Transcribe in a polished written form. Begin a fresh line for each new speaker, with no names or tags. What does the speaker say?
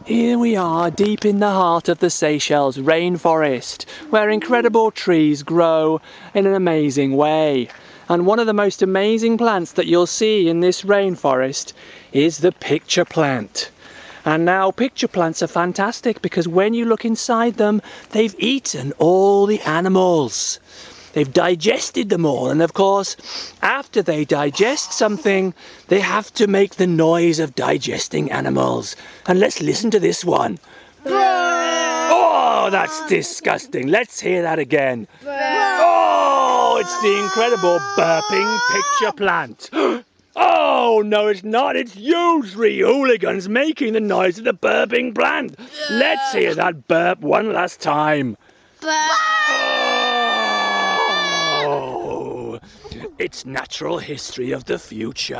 Here we are, deep in the heart of the Seychelles rainforest, where incredible trees grow in an amazing way. And one of the most amazing plants that you'll see in this rainforest is the picture plant. And now picture plants are fantastic because when you look inside them, they've eaten all the animals. They've digested them all, and of course, after they digest something, they have to make the noise of digesting animals. And let's listen to this one. Oh, that's disgusting. Let's hear that again. Oh, it's the incredible burping picture plant. Oh, no, it's not. It's you three hooligans making the noise of the burping plant. Let's hear that burp one last time. Oh, it's natural history of the future.